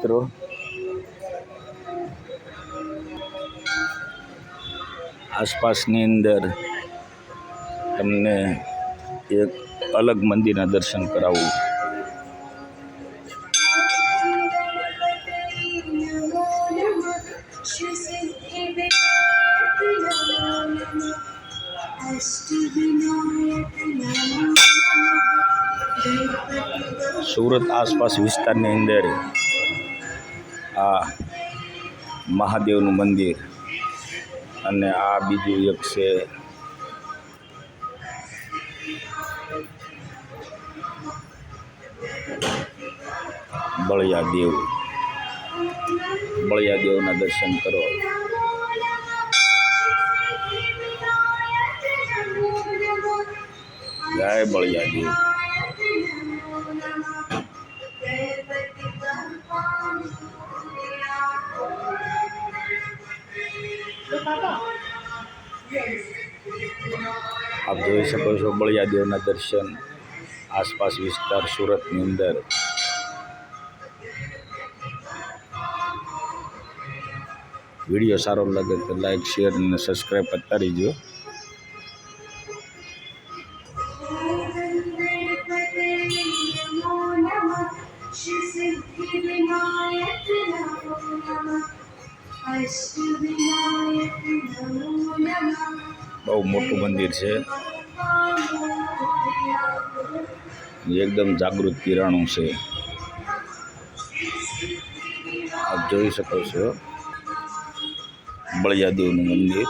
મિત્રો, આસપાસની અંદર તમને એક અલગ મંદિરના દર્શન કરાવું. સુરત આસપાસ વિસ્તારની અંદર આ મહાદેવનું મંદિર અને આ બીજું એક છે બળિયાદેવના દર્શન કરો. જય બળિયાદેવ. આપ જોઈ શકો છો બળિયાદેવના દર્શન આસપાસ વિસ્તાર સુરતની અંદર. વિડીયો સારો લાગે તો લાઈક, શેર અને સબસ્ક્રાઈબ કરતા રહીજો. બહુ મોટું મંદિર છે, એકદમ જાગૃત કિરાણું છે. આપ જોઈ શકો છો બળિયાદેવનું મંદિર.